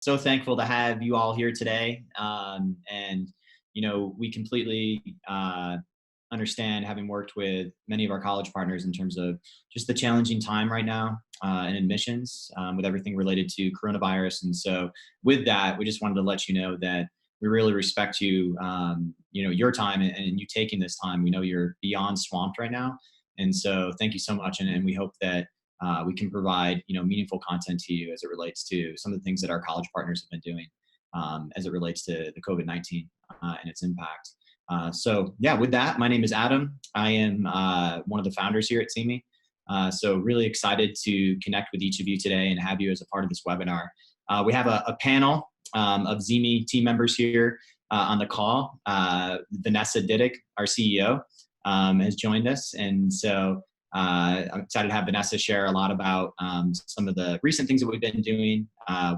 so thankful to have you all here today. And, we completely understand, having worked with many of our college partners in terms of just the challenging time right now in admissions with everything related to coronavirus. And so with that, we just wanted to let you know that we really respect you, your time and you taking this time. We know you're beyond swamped right now. And so thank you so much. And we hope that we can provide, meaningful content to you as it relates to some of the things that our college partners have been doing as it relates to the COVID-19 and its impact. So yeah, with that, my name is Adam. I am one of the founders here at ZeeMee. So really excited to connect with each of you today and have you as a part of this webinar. We have a panel of ZeeMee team members here on the call. Vanessa Diddick, our CEO, has joined us. And so I'm excited to have Vanessa share a lot about some of the recent things that we've been doing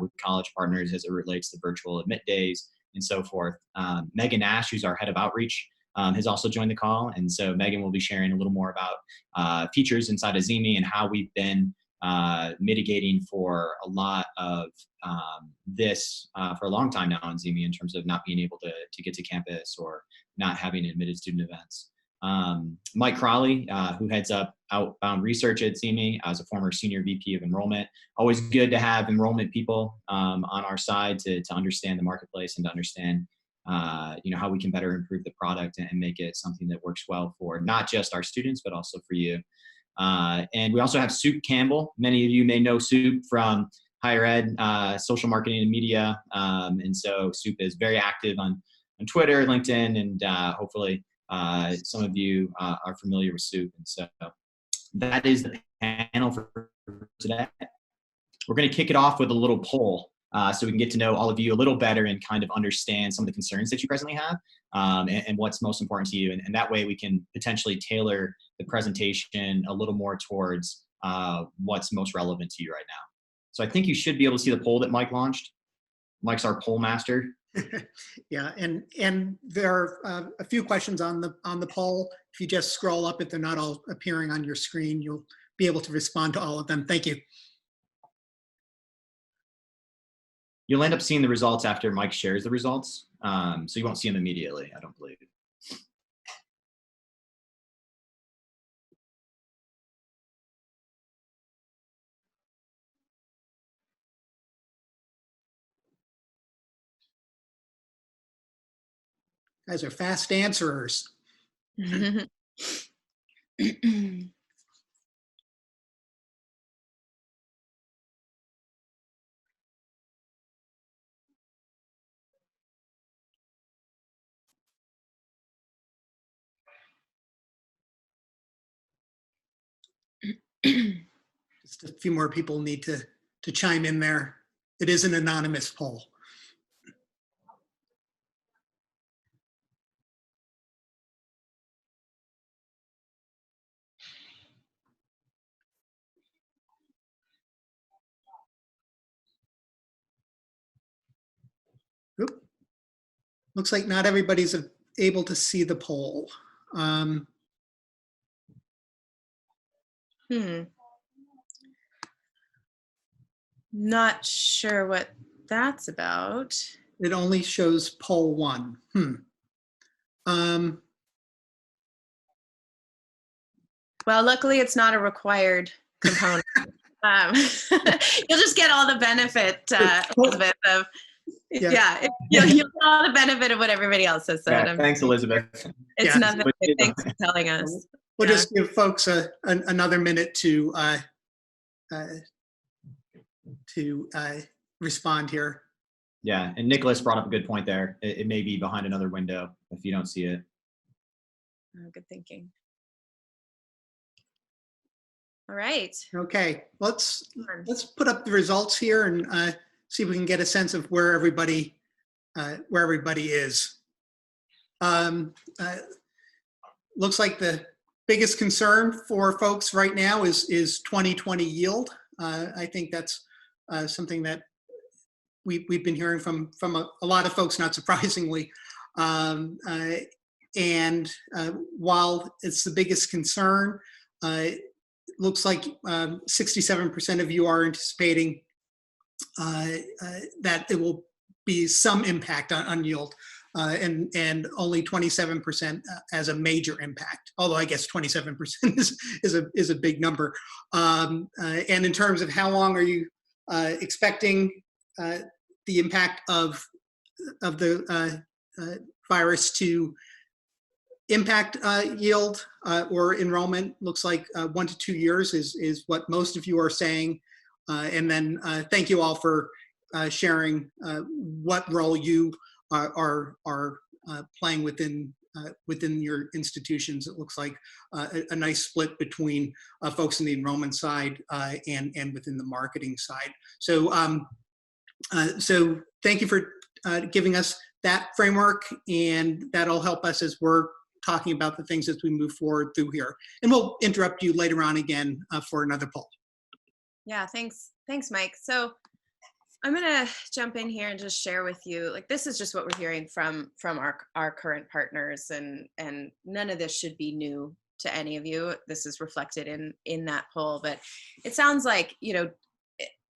with college partners as it relates to virtual admit days and so forth. Megan Nash, who's our head of outreach, has also joined the call. And so Megan will be sharing a little more about features inside of ZeeMee and how we've been mitigating for a lot of this for a long time now on ZeeMee in terms of not being able to get to campus or not having admitted student events. Mike Crawley, who heads up outbound research at ZeeMee as a former senior VP of enrollment. Always good to have enrollment people on our side to understand the marketplace and to understand how we can better improve the product and make it something that works well for not just our students, but also for you. And we also have Soup Campbell. Many of you may know Soup from higher ed, social marketing and media. And so Soup is very active on Twitter, LinkedIn, and hopefully some of you are familiar with Soup. And so that is the panel for today. We're going to kick it off with a little poll so we can get to know all of you a little better and kind of understand some of the concerns that you presently have and what's most important to you. And that way we can potentially tailor the presentation a little more towards what's most relevant to you right now. So I think you should be able to see the poll that Mike launched. Mike's our poll master. Yeah, and there are a few questions on the poll. If you just scroll up, if they're not all appearing on your screen, you'll be able to respond to all of them. Thank you. You'll end up seeing the results after Mike shares the results, so you won't see them immediately, I don't believe. Guys are fast answerers. Just a few more people need to chime in there. It is an anonymous poll. Oop. Looks like not everybody's able to see the poll. Not sure what that's about. It only shows poll 1. Well, luckily it's not a required component. You'll just get all the benefit, Elizabeth, of you'll get all the benefit of what everybody else has said. Yeah, thanks, Elizabeth. It's nothing. Thanks for telling us. We'll just give folks another minute to respond here. Yeah, and Nicholas brought up a good point there. It may be behind another window if you don't see it. Oh, good thinking. All right. Okay, let's put up the results here and see if we can get a sense of where everybody is. Looks like the biggest concern for folks right now is 2020 yield. I think that's something that we've been hearing from a lot of folks, not surprisingly. And while it's the biggest concern, it looks like 67% of you are anticipating that it will be some impact on yield, and only 27% as a major impact. Although I guess 27% is a big number. And in terms of how long are you expecting the impact of the virus to impact yield or enrollment? Looks like 1 to 2 years is what most of you are saying. And then thank you all for sharing what role you are playing within your institutions. It looks like a nice split between folks in the enrollment side and within the marketing side. So so thank you for giving us that framework, and that'll help us as we're talking about the things as we move forward through here. And we'll interrupt you later on again for another poll. Yeah, thanks, Mike. So I'm gonna jump in here and just share with you, like, this is just what we're hearing from our current partners, and none of this should be new to any of you. This is reflected in that poll, but it sounds like, you know,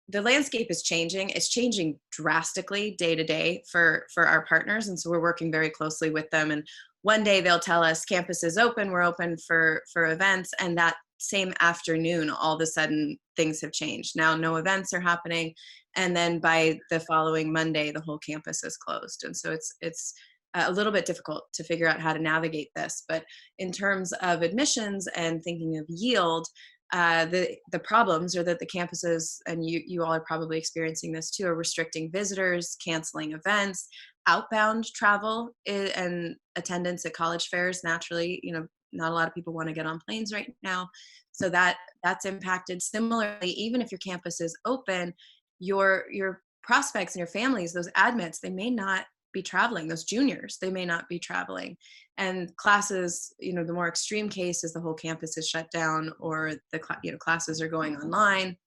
the landscape is changing. It's changing drastically day to day for our partners, and so we're working very closely with them. And one day they'll tell us campus is open, we're open for events, and that same afternoon, all of a sudden things have changed. Now no events are happening, and then by the following Monday, the whole campus is closed. And so it's a little bit difficult to figure out how to navigate this. But in terms of admissions and thinking of yield, the problems are that the campuses, and you all are probably experiencing this too, are restricting visitors, canceling events, outbound travel, and attendance at college fairs. Naturally, you know, not a lot of people want to get on planes right now, so that's impacted. Similarly, even if your campus is open, your prospects and your families, those admits, they may not be traveling. Those juniors, they may not be traveling. And classes, you know, the more extreme case is the whole campus is shut down, or the classes are going online.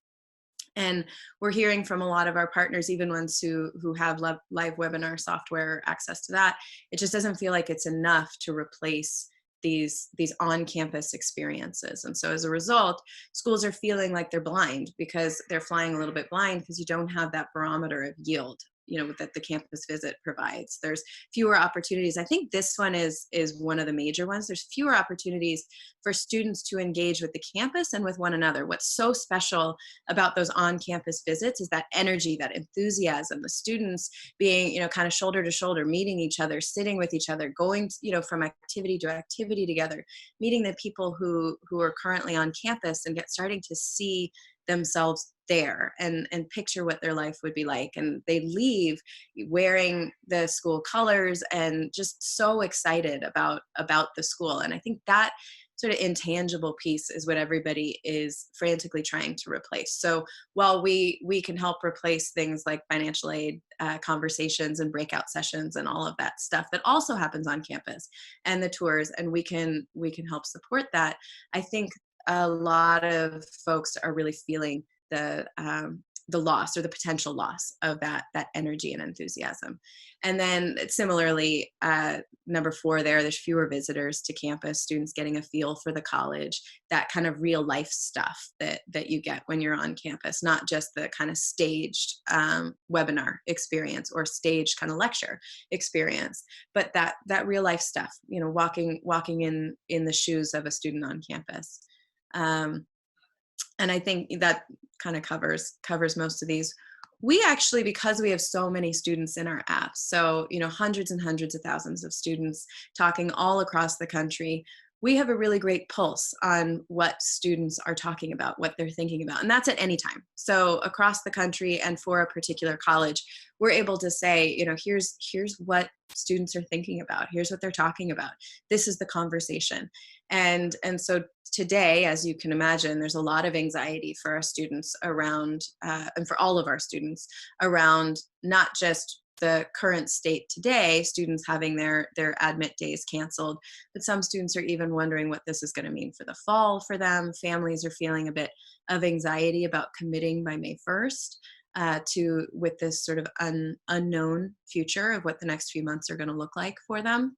And we're hearing from a lot of our partners, even ones who have live webinar software access to that, it just doesn't feel like it's enough to replace these on-campus experiences. And so as a result, schools are feeling like they're blind, because they're flying a little bit blind, because you don't have that barometer of yield, you know, that the campus visit provides. There's fewer opportunities. I think this one is one of the major ones. There's fewer opportunities for students to engage with the campus and with one another. What's so special about those on-campus visits is that energy, that enthusiasm, the students being, you know, kind of shoulder to shoulder, meeting each other, sitting with each other, going, you know, from activity to activity together, meeting the people who are currently on campus and starting to see themselves there and picture what their life would be like. And they leave wearing the school colors and just so excited about the school. And I think that sort of intangible piece is what everybody is frantically trying to replace. So while we can help replace things like financial aid conversations and breakout sessions and all of that stuff that also happens on campus, and the tours, and we can help support that, I think a lot of folks are really feeling the loss, or the potential loss, of that energy and enthusiasm. And then similarly, number 4 there's fewer visitors to campus, students getting a feel for the college, that kind of real life stuff that you get when you're on campus, not just the kind of staged webinar experience or staged kind of lecture experience, but that real life stuff, you know, walking in the shoes of a student on campus. And I think that kind of covers most of these. We actually, because we have so many students in our apps, so, you know, hundreds and hundreds of thousands of students talking all across the country, we have a really great pulse on what students are talking about, what they're thinking about. And that's at any time. So across the country and for a particular college, we're able to say, you know, here's what students are thinking about. Here's what they're talking about. This is the conversation. And so today, as you can imagine, there's a lot of anxiety for our students around, and for all of our students around, not just the current state today, students having their admit days canceled, but some students are even wondering what this is going to mean for the fall for them. Families are feeling a bit of anxiety about committing by May 1st with this sort of unknown future of what the next few months are going to look like for them.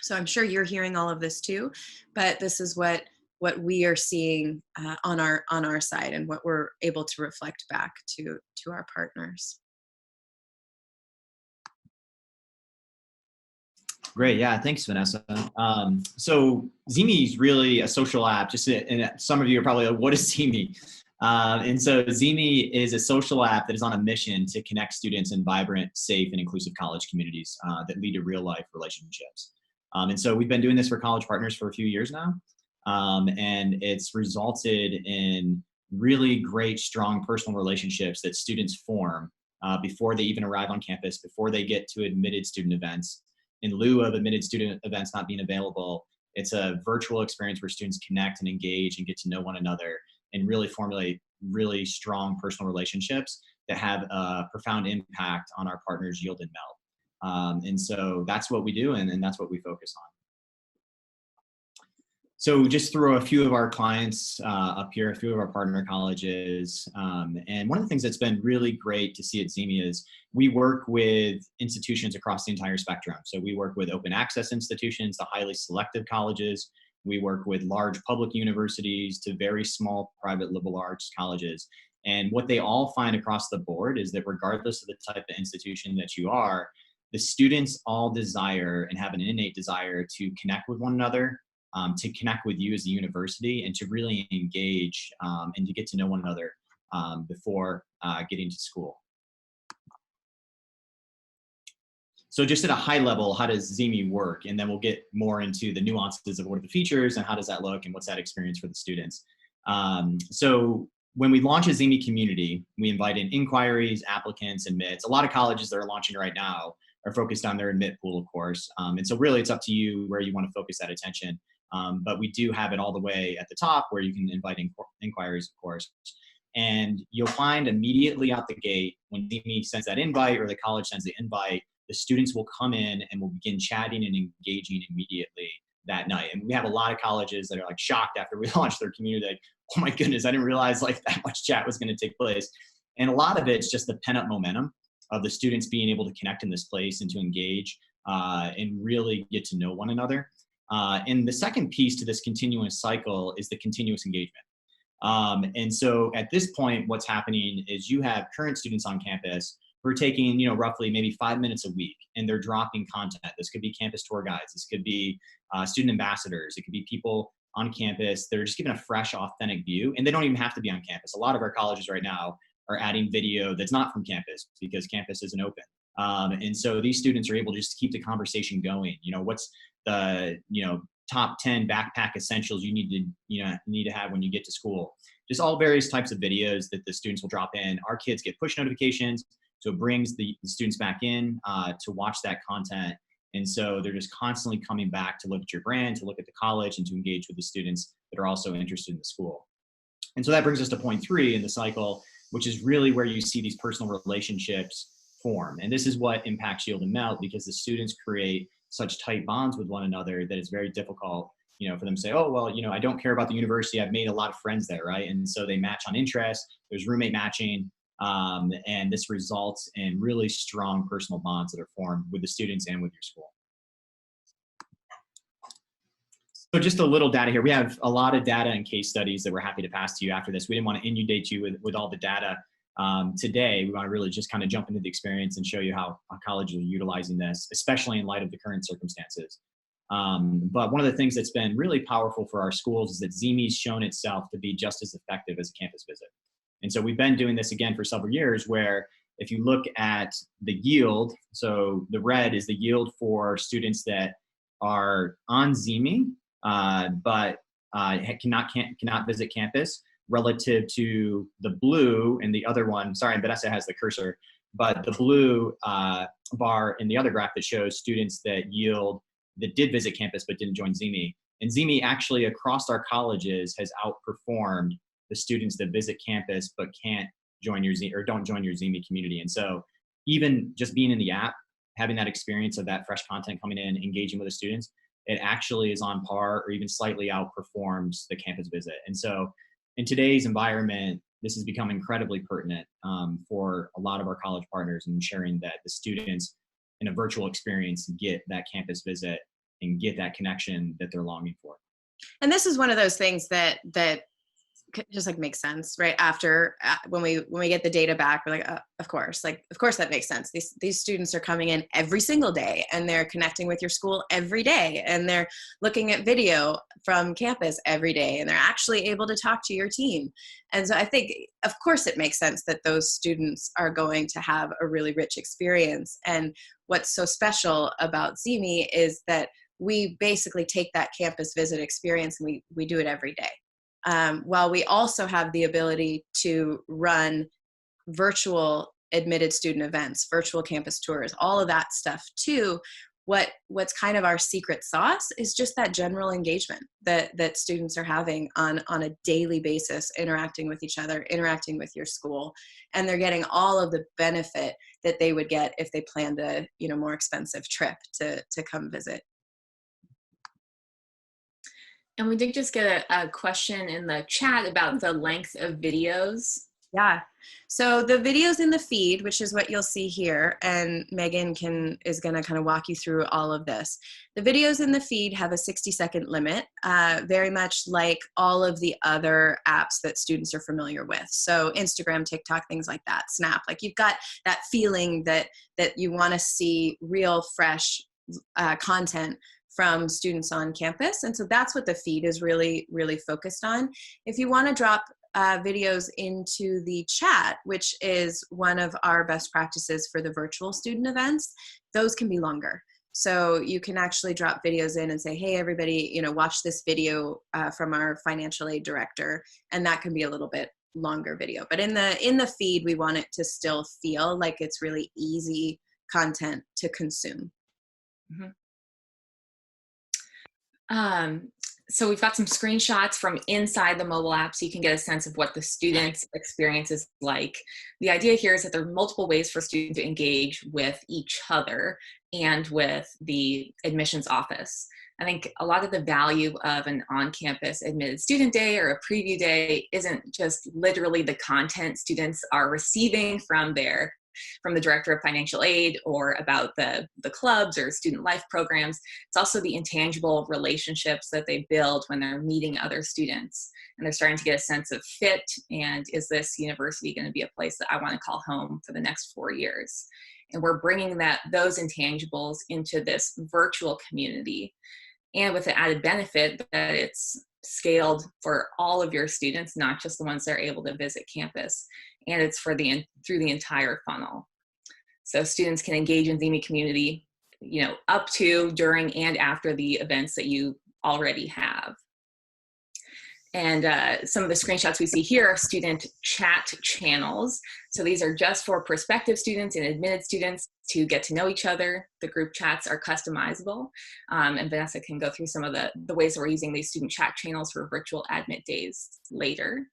So I'm sure you're hearing all of this too, but this is what what we are seeing on our side and what we're able to reflect back to our partners. Great. Yeah. Thanks, Vanessa. So ZeeMee is really a social app. And some of you are probably like, what is ZeeMee? And so ZeeMee is a social app that is on a mission to connect students in vibrant, safe, and inclusive college communities that lead to real life relationships. And so we've been doing this for college partners for a few years now. And it's resulted in really great, strong personal relationships that students form before they even arrive on campus, before they get to admitted student events. In lieu of admitted student events not being available, it's a virtual experience where students connect and engage and get to know one another and really formulate really strong personal relationships that have a profound impact on our partners' yield and melt. And so that's what we do, and that's what we focus on. So just throw a few of our clients up here, a few of our partner colleges. And one of the things that's been really great to see at ZeeMee is we work with institutions across the entire spectrum. So we work with open access institutions to highly selective colleges. We work with large public universities to very small private liberal arts colleges. And what they all find across the board is that regardless of the type of institution that you are, the students all desire and have an innate desire to connect with one another, to connect with you as a university, and to really engage and to get to know one another before getting to school. So just at a high level, how does ZeeMee work? And then we'll get more into the nuances of what are the features and how does that look and what's that experience for the students. So when we launch a ZeeMee community, we invite in inquiries, applicants, admits. A lot of colleges that are launching right now are focused on their admit pool, of course. And so really it's up to you where you want to focus that attention. But we do have it all the way at the top where you can invite inquiries, of course. And you'll find immediately out the gate when ZeeMee sends that invite or the college sends the invite, the students will come in and will begin chatting and engaging immediately that night. And we have a lot of colleges that are like shocked after we launched their community, like, oh my goodness, I didn't realize like that much chat was going to take place. And a lot of it's just the pent-up momentum of the students being able to connect in this place and to engage and really get to know one another. And the second piece to this continuous cycle is the continuous engagement. And so at this point, what's happening is you have current students on campus who are taking, roughly maybe 5 minutes a week, and they're dropping content. This could be campus tour guides. This could be student ambassadors. It could be people on campus that are just giving a fresh, authentic view. And they don't even have to be on campus. A lot of our colleges right now are adding video that's not from campus because campus isn't open. And so these students are able just to keep the conversation going. What's the, top 10 backpack essentials you need to have when you get to school. Just all various types of videos that the students will drop in. Our kids get push notifications, so it brings the students back in to watch that content. And so they're just constantly coming back to look at your brand, to look at the college, and to engage with the students that are also interested in the school. And so that brings us to point 3 in the cycle, which is really where you see these personal relationships form. And this is what impacts yield and melt, because the students create such tight bonds with one another that it's very difficult, for them to say, oh, well, I don't care about the university. I've made a lot of friends there, right? And so they match on interest. There's roommate matching. And this results in really strong personal bonds that are formed with the students and with your school. So just a little data here. We have a lot of data and case studies that we're happy to pass to you after this. We didn't want to inundate you with all the data today. We want to really just kind of jump into the experience and show you how colleges are utilizing this, especially in light of the current circumstances. But one of the things that's been really powerful for our schools is that ZeeMee's shown itself to be just as effective as a campus visit. And so we've been doing this again for several years, where if you look at the yield, so the red is the yield for students that are on ZeeMee, but cannot visit campus, relative to the blue and the other one. Sorry, Vanessa has the cursor, but the blue bar in the other graph that shows students that did visit campus but didn't join ZeeMee. And ZeeMee actually across our colleges has outperformed the students that visit campus but can't join your don't join your ZeeMee community. And so even just being in the app, having that experience of that fresh content coming in, engaging with the students, it actually is on par or even slightly outperforms the campus visit. And so in today's environment, this has become incredibly pertinent for a lot of our college partners, and ensuring that the students in a virtual experience get that campus visit and get that connection that they're longing for. And this is one of those things that just like makes sense right after when we get the data back. We're like, of course that makes sense. These students are coming in every single day, and they're connecting with your school every day, and they're looking at video from campus every day, and they're actually able to talk to your team. And so I think, of course, it makes sense that those students are going to have a really rich experience. And what's so special about ZeeMee is that we basically take that campus visit experience and we do it every day. While we also have the ability to run virtual admitted student events, virtual campus tours, all of that stuff too, what's kind of our secret sauce is just that general engagement that students are having on a daily basis, interacting with each other, interacting with your school, and they're getting all of the benefit that they would get if they planned a more expensive trip to come visit. And we did just get a question in the chat about the length of videos. Yeah. So the videos in the feed, which is what you'll see here, and Megan is going to kind of walk you through all of this. The videos in the feed have a 60-second limit, very much like all of the other apps that students are familiar with. So Instagram, TikTok, things like that, Snap. Like you've got that feeling that you want to see real, fresh content from students on campus. And so that's what the feed is really, really focused on. If you want to drop videos into the chat, which is one of our best practices for the virtual student events, those can be longer. So you can actually drop videos in and say, hey, everybody, watch this video from our financial aid director. And that can be a little bit longer video. But in the feed, we want it to still feel like it's really easy content to consume. Mm-hmm. So we've got some screenshots from inside the mobile app so you can get a sense of what the student's experience is like. The idea here is that there are multiple ways for students to engage with each other and with the admissions office. I think a lot of the value of an on-campus admitted student day or a preview day isn't just literally the content students are receiving from the director of financial aid or about the clubs or student life programs. It's also the intangible relationships that they build when they're meeting other students and they're starting to get a sense of fit, and is this university going to be a place that I want to call home for the next 4 years? And we're bringing those intangibles into this virtual community, and with the added benefit that it's scaled for all of your students, not just the ones that are able to visit campus. And it's through the entire funnel. So students can engage in ZeeMee community, up to, during, and after the events that you already have. And some of the screenshots we see here are student chat channels. So these are just for prospective students and admitted students to get to know each other. The group chats are customizable. And Vanessa can go through some of the ways that we're using these student chat channels for virtual admit days later.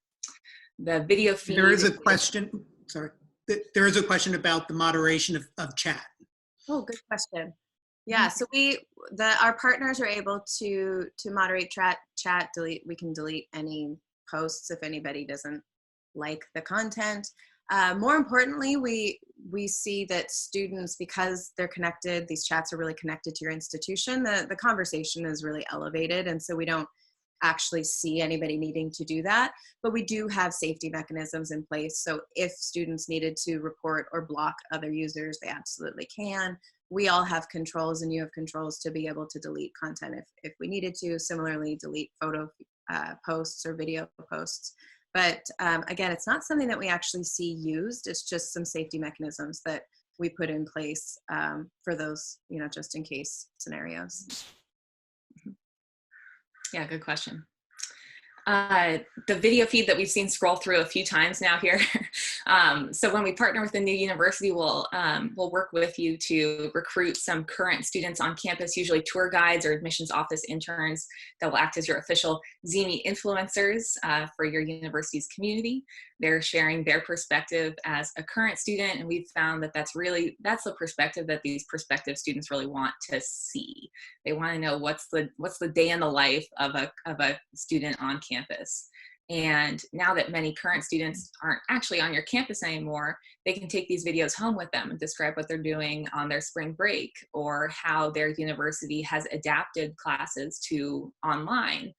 The video feed. There is a question, sorry. There is a question about the moderation of chat. Oh, good question. Yeah, so our partners are able to moderate chat, delete. We can delete any posts if anybody doesn't like the content. More importantly, we see that students, because they're connected, these chats are really connected to your institution, the conversation is really elevated, and so we don't actually see anybody needing to do that, but we do have safety mechanisms in place. So if students needed to report or block other users, they absolutely can. We all have controls, and you have controls to be able to delete content if we needed to. Similarly, delete photo posts or video posts. But again, it's not something that we actually see used. It's just some safety mechanisms that we put in place for those, just in case scenarios. Yeah, good question. The video feed that we've seen scroll through a few times now here. So when we partner with a new university, we'll work with you to recruit some current students on campus, usually tour guides or admissions office interns that will act as your official ZeeMee influencers for your university's community. They're sharing their perspective as a current student, and we've found that that's the perspective that these prospective students really want to see. They want to know what's the day in the life of a student on campus. And now that many current students aren't actually on your campus anymore, they can take these videos home with them and describe what they're doing on their spring break, or how their university has adapted classes to online,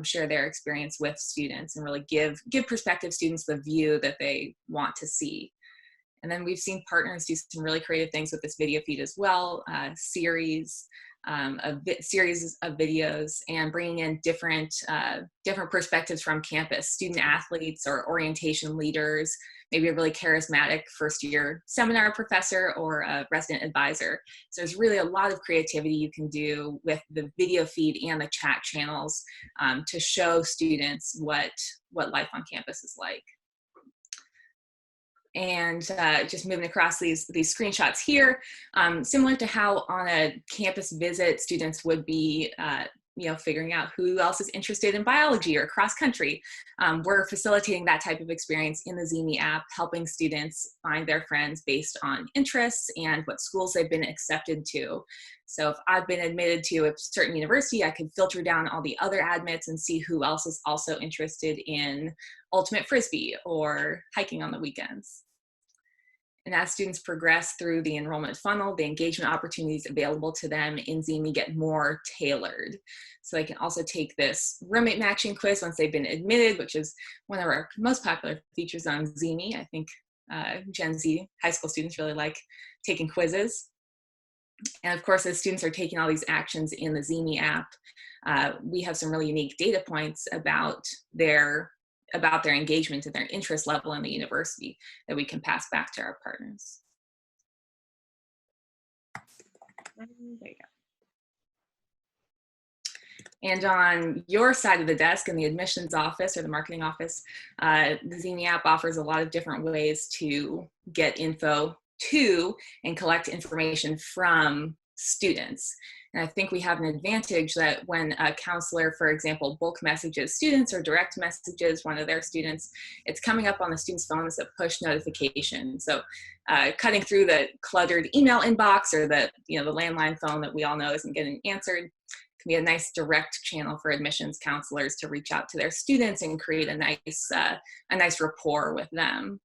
share their experience with students, and really give prospective students the view that they want to see. And then we've seen partners do some really creative things with this video feed as well, series of videos, and bringing in different perspectives from campus, student athletes or orientation leaders, maybe a really charismatic first-year seminar professor or a resident advisor. So there's really a lot of creativity you can do with the video feed and the chat channels to show students what life on campus is like. And just moving across these screenshots here, similar to how on a campus visit students would be figuring out who else is interested in biology or cross country. We're facilitating that type of experience in the ZeeMee app, helping students find their friends based on interests and what schools they've been accepted to. So if I've been admitted to a certain university, I can filter down all the other admits and see who else is also interested in ultimate frisbee or hiking on the weekends. And as students progress through the enrollment funnel, the engagement opportunities available to them in ZeeMee get more tailored. So they can also take this roommate matching quiz once they've been admitted, which is one of our most popular features on ZeeMee. I think Gen Z high school students really like taking quizzes. And of course, as students are taking all these actions in the ZeeMee app, we have some really unique data points about their engagement and their interest level in the university that we can pass back to our partners. There you go. And on your side of the desk in the admissions office or the marketing office, the ZeeMee app offers a lot of different ways to get info to and collect information from students. And I think we have an advantage that when a counselor, for example, bulk messages students or direct messages one of their students, it's coming up on the student's phone as a push notification. So cutting through the cluttered email inbox or the landline phone that we all know isn't getting answered can be a nice direct channel for admissions counselors to reach out to their students and create a nice rapport with them.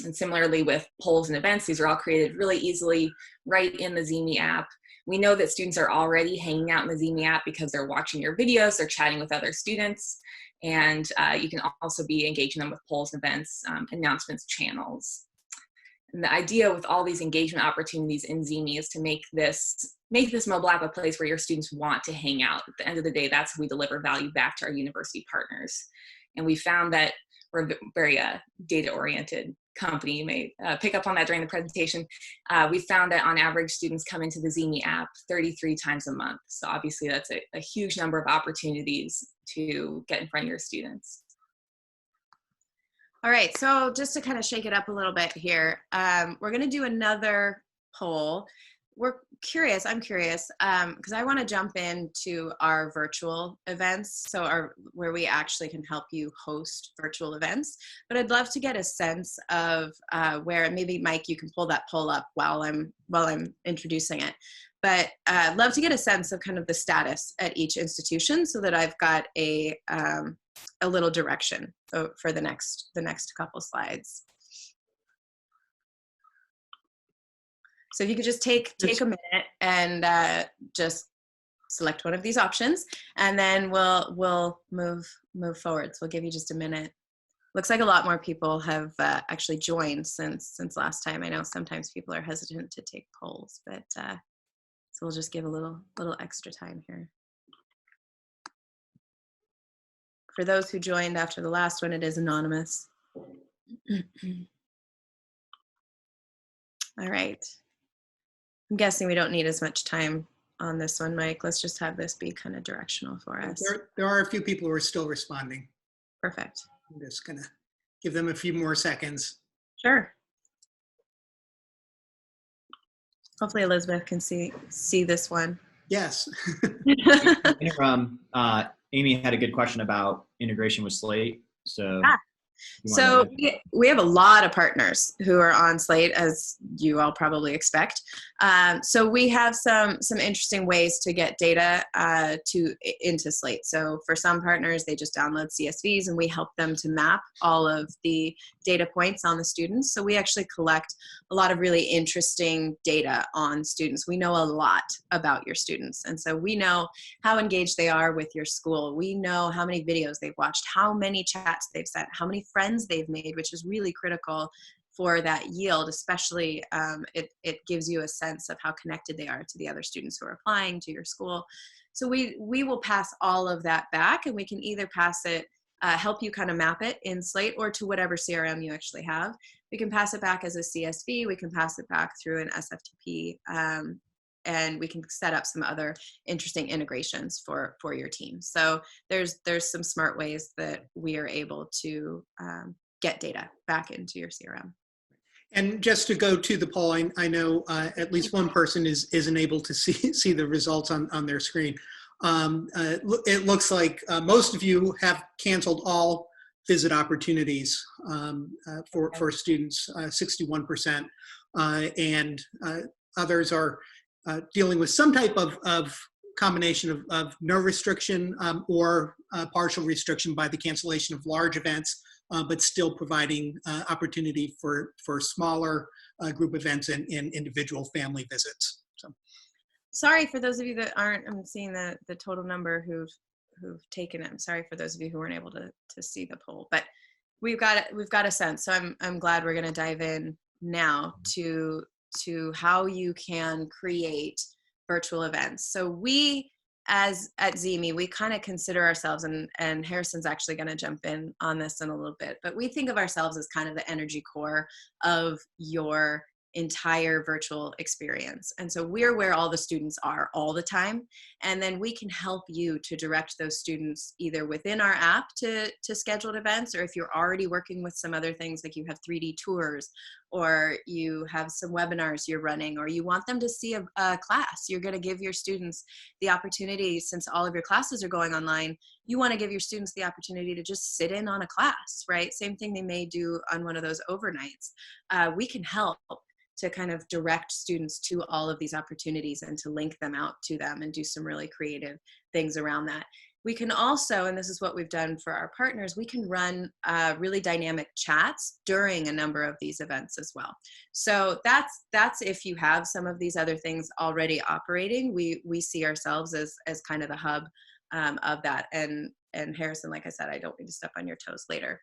And similarly with polls and events, these are all created really easily right in the ZeeMee app. We know that students are already hanging out in the ZeeMee app because they're watching your videos, they're chatting with other students, and you can also be engaging them with polls, events, announcements, channels. And the idea with all these engagement opportunities in ZeeMee is to make this mobile app a place where your students want to hang out. At the end of the day, that's how we deliver value back to our university partners. And we found that we're a very data-oriented company. You may pick up on that during the presentation. We found that on average, students come into the ZeeMee app 33 times a month. So obviously that's a huge number of opportunities to get in front of your students. All right, so just to kind of shake it up a little bit here, we're gonna do another poll. I'm curious, because I want to jump into our virtual events, where we actually can help you host virtual events. But I'd love to get a sense of where, maybe Mike, you can pull that poll up while I'm introducing it. But I'd love to get a sense of kind of the status at each institution, so that I've got a little direction for the next couple slides. So if you could just take a minute and just select one of these options, and then we'll move forward. So we'll give you just a minute. Looks like a lot more people have actually joined since last time. I know sometimes people are hesitant to take polls, but so we'll just give a little extra time here. For those who joined after the last one, it is anonymous. All right. I'm guessing we don't need as much time on this one, Mike. Let's just have this be kind of directional for us. There are a few people who are still responding. Perfect. I'm just gonna give them a few more seconds. Sure. Hopefully Elizabeth can see this one. Yes. Amy had a good question about integration with Slate. So So we have a lot of partners who are on Slate, as you all probably expect. So we have some interesting ways to get data into Slate. So for some partners, they just download CSVs, and we help them to map all of the data points on the students. So we actually collect a lot of really interesting data on students. We know a lot about your students, and so we know how engaged they are with your school. We know how many videos they've watched, how many chats they've sent, how many friends they've made, which is really critical for that yield. Especially it gives you a sense of how connected they are to the other students who are applying to your school. So we will pass all of that back, and we can either pass it, help you kind of map it in Slate, or to whatever CRM you actually have. We can pass it back as a CSV, we can pass it back through an SFTP, and we can set up some other interesting integrations for your team. So there's some smart ways that we are able to get data back into your CRM. And just to go to the poll, I know at least one person isn't able to see the results on their screen. It looks like most of you have canceled all visit opportunities for students, 61%, and others are dealing with some type of combination of no restriction or partial restriction by the cancellation of large events, but still providing opportunity for smaller group events and individual family visits. So, sorry for those of you that aren't. I'm seeing the total number who've taken it. I'm sorry for those of you who weren't able to see the poll, but we've got a sense. So I'm glad we're going to dive in now to how you can create virtual events. So we, as at ZeeMee, we kind of consider ourselves, and Harrison's actually going to jump in on this in a little bit, but we think of ourselves as kind of the energy core of your entire virtual experience. And so we're where all the students are all the time. And then we can help you to direct those students either within our app to scheduled events, or if you're already working with some other things, like you have 3D tours, or you have some webinars you're running, or you want them to see a class. You're going to give your students the opportunity, since all of your classes are going online, you want to give your students the opportunity to just sit in on a class, right? Same thing they may do on one of those overnights. We can help to kind of direct students to all of these opportunities and to link them out to them and do some really creative things around that. We can also, and this is what we've done for our partners, we can run really dynamic chats during a number of these events as well. So that's if you have some of these other things already operating, we see ourselves as kind of the hub of that. And Harrison, like I said, I don't need to step on your toes later.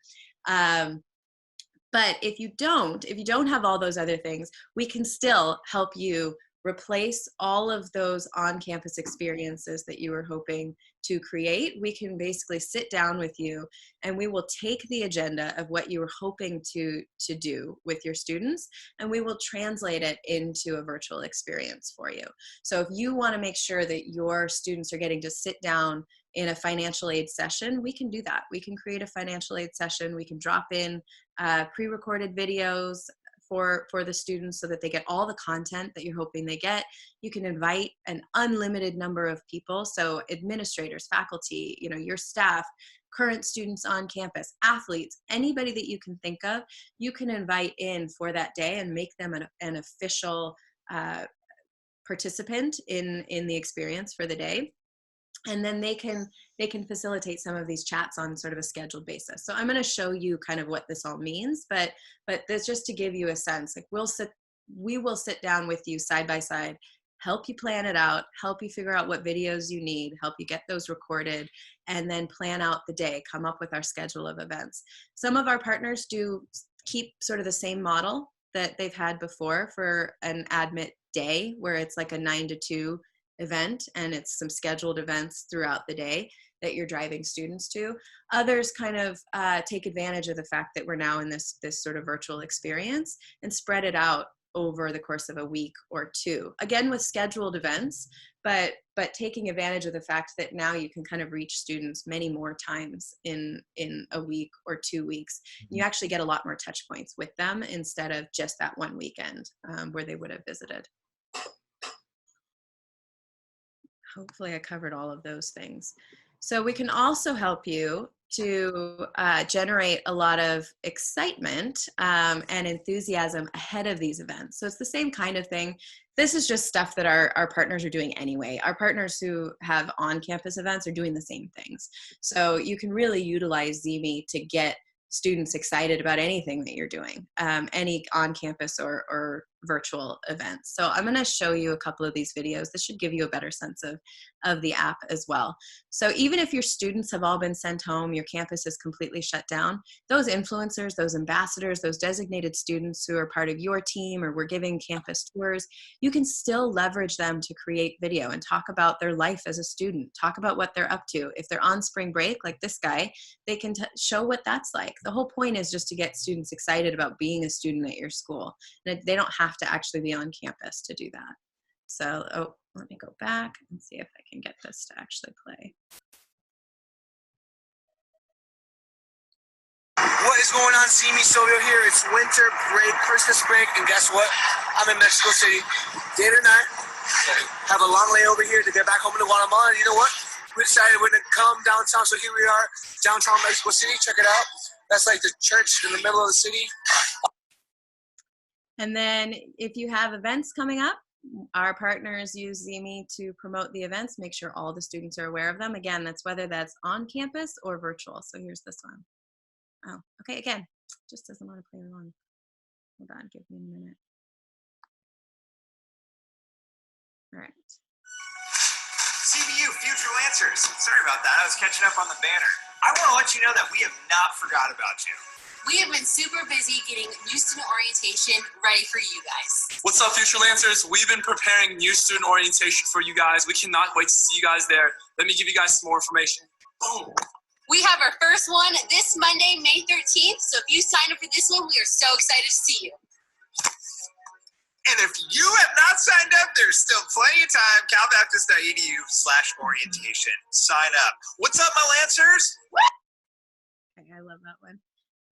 But if you don't have all those other things, we can still help you replace all of those on-campus experiences that you were hoping to create. We can basically sit down with you, and we will take the agenda of what you were hoping to do with your students, and we will translate it into a virtual experience for you. So if you want to make sure that your students are getting to sit down in a financial aid session, we can do that. We can create a financial aid session. We can drop in pre-recorded videos for the students so that they get all the content that you're hoping they get. You can invite an unlimited number of people. So administrators, faculty, your staff, current students on campus, athletes, anybody that you can think of, you can invite in for that day and make them an official participant in the experience for the day. And then they can facilitate some of these chats on sort of a scheduled basis. So I'm going to show you kind of what this all means, but that's just to give you a sense. Like we will sit down with you side by side, help you plan it out, help you figure out what videos you need, help you get those recorded, and then plan out the day, come up with our schedule of events. Some of our partners do keep sort of the same model that they've had before for an admit day, where it's like a 9 to 2 event, and it's some scheduled events throughout the day that you're driving students to. Others kind of take advantage of the fact that we're now in this sort of virtual experience and spread it out over the course of a week or two, again with scheduled events, but taking advantage of the fact that now you can kind of reach students many more times in a week or 2 weeks. You actually get a lot more touch points with them instead of just that one weekend where they would have visited. Hopefully I covered all of those things. So we can also help you to generate a lot of excitement and enthusiasm ahead of these events. So it's the same kind of thing. This is just stuff that our partners are doing anyway. Our partners who have on-campus events are doing the same things. So you can really utilize ZeeMee to get students excited about anything that you're doing, any on-campus or virtual events. So I'm going to show you a couple of these videos. This should give you a better sense of the app as well. So even if your students have all been sent home, your campus is completely shut down, those influencers, those ambassadors, those designated students who are part of your team or we're giving campus tours, you can still leverage them to create video and talk about their life as a student, talk about what they're up to. If they're on spring break, like this guy, they can show what that's like. The whole point is just to get students excited about being a student at your school. And they don't have to actually be on campus to do that. So, let me go back and see if I can get this to actually play. What is going on, ZeeMee Silvio here. It's winter break, Christmas break, and guess what? I'm in Mexico City, day or night. Have a long layover here to get back home to Guatemala. And you know what? We decided we're gonna come downtown, so here we are, downtown Mexico City. Check it out. That's like the church in the middle of the city. And then if you have events coming up, our partners use ZeeMee to promote the events, make sure all the students are aware of them. Again, that's whether that's on campus or virtual. So here's this one. Oh, okay, again, just doesn't want to play along. Hold on, give me a minute. All right. CBU, Future Lancers. Sorry about that. I was catching up on the banner. I want to let you know that we have not forgot about you. We have been super busy getting new student orientation ready for you guys. What's up, Future Lancers? We've been preparing new student orientation for you guys. We cannot wait to see you guys there. Let me give you guys some more information. Boom. We have our first one this Monday, May 13th. So if you sign up for this one, we are so excited to see you. And if you have not signed up, there's still plenty of time. calbaptist.edu/orientation. Sign up. What's up, my Lancers? Okay, I love that one.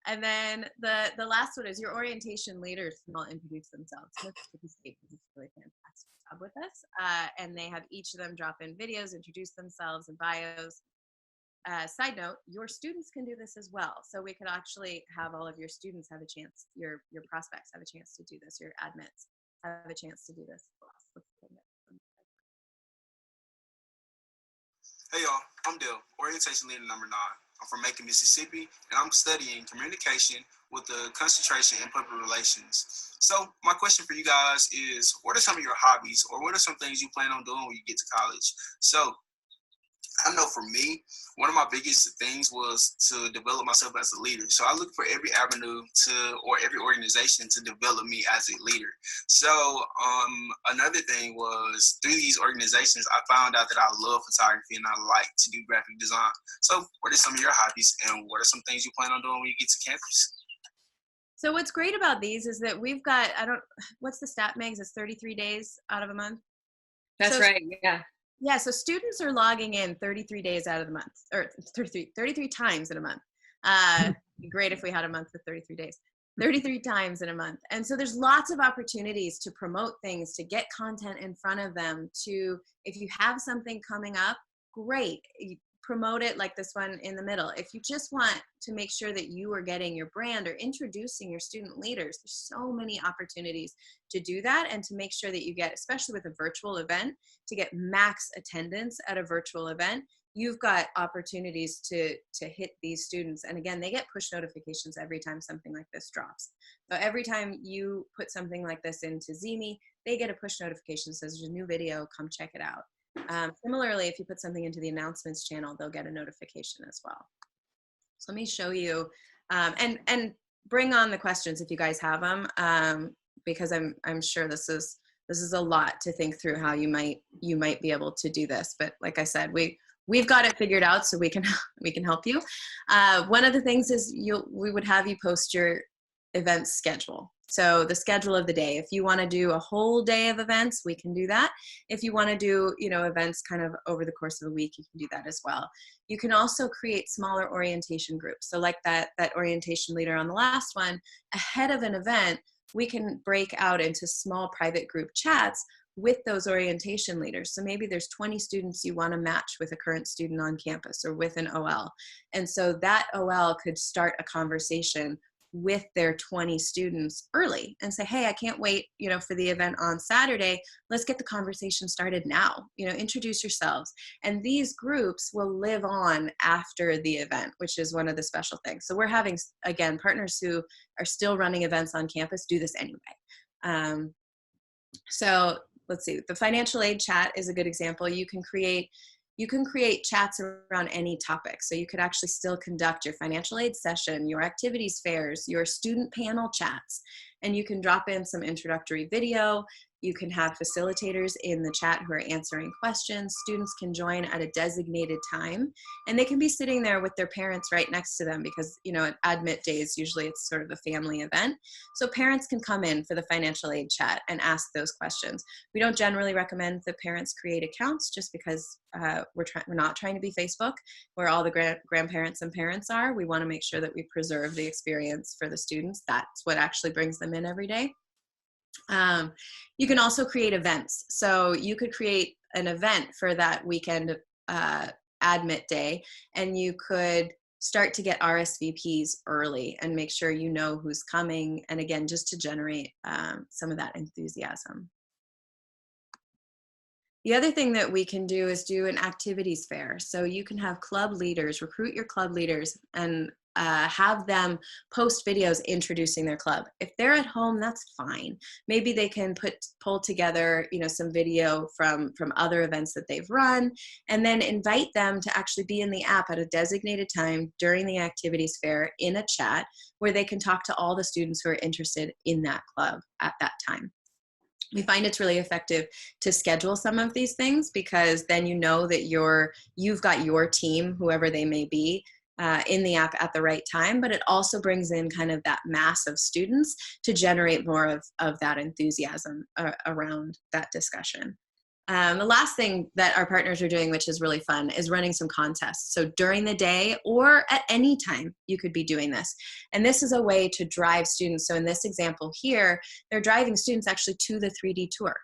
And then the last one is your orientation leaders will introduce themselves. It's really fantastic job with us. And they have each of them drop in videos, introduce themselves and bios. Side note, your students can do this as well. So we could actually have all of your students have a chance, your prospects have a chance to do this, your admits have a chance to do this. Hey y'all, I'm Dale, orientation leader number 9. I'm from Macon, Mississippi, and I'm studying communication with a concentration in public relations. So my question for you guys is, what are some of your hobbies, or what are some things you plan on doing when you get to college? So I know for me, one of my biggest things was to develop myself as a leader. So I look for every avenue or every organization to develop me as a leader. So another thing was, through these organizations, I found out that I love photography and I like to do graphic design. So what are some of your hobbies, and what are some things you plan on doing when you get to campus? So what's great about these is that we've got, what's the stat, Megs? It's 33 days out of a month? That's right, yeah. Yeah, so students are logging in 33 days out of the month, or 33 times in a month. It'd be great if we had a month with 33 days. 33 times in a month. And so there's lots of opportunities to promote things, to get content in front of them, to, if you have something coming up, great. Promote it like this one in the middle. If you just want to make sure that you are getting your brand or introducing your student leaders, there's so many opportunities to do that, and to make sure that you get, especially with a virtual event, to get max attendance at a virtual event, you've got opportunities to hit these students. And again, they get push notifications every time something like this drops. So every time you put something like this into ZeeMee, they get a push notification that says there's a new video, come check it out. Similarly, if you put something into the announcements channel, they'll get a notification as well. So let me show you, and bring on the questions if you guys have them, because I'm sure this is a lot to think through how you might be able to do this. But like I said, we've got it figured out, so we can help you. One of the things is we would have you post your event schedule. So the schedule of the day. If you want to do a whole day of events, we can do that. If you want to do, events kind of over the course of a week, you can do that as well. You can also create smaller orientation groups. So like that orientation leader on the last one, ahead of an event, we can break out into small private group chats with those orientation leaders. So maybe there's 20 students you want to match with a current student on campus or with an OL. And so that OL could start a conversation with their 20 students early and say, hey, I can't wait, for the event on Saturday. Let's get the conversation started now. Introduce yourselves. And these groups will live on after the event, which is one of the special things. So we're having, again, partners who are still running events on campus do this anyway. So let's see, the financial aid chat is a good example. You can create chats around any topic. So you could actually still conduct your financial aid session, your activities fairs, your student panel chats, and you can drop in some introductory video. You can have facilitators in the chat who are answering questions. Students can join at a designated time, and they can be sitting there with their parents right next to them because, at admit days, usually it's sort of a family event. So parents can come in for the financial aid chat and ask those questions. We don't generally recommend that parents create accounts just because we're not trying to be Facebook where all the grandparents and parents are. We want to make sure that we preserve the experience for the students. That's what actually brings them in every day. You can also create events. So you could create an event for that weekend admit day, and you could start to get RSVPs early and make sure you know who's coming. And again, just to generate some of that enthusiasm. The other thing that we can do is do an activities fair. So you can have club leaders, recruit your club leaders, and have them post videos introducing their club. If they're at home, that's fine. Maybe they can pull together, some video from other events that they've run, and then invite them to actually be in the app at a designated time during the activities fair in a chat where they can talk to all the students who are interested in that club at that time. We find it's really effective to schedule some of these things because then you know that you've got your team, whoever they may be, in the app at the right time, but it also brings in kind of that mass of students to generate more of that enthusiasm around that discussion. The last thing that our partners are doing, which is really fun, is running some contests. So during the day or at any time, you could be doing this. And this is a way to drive students. So in this example here, they're driving students actually to the 3D tour.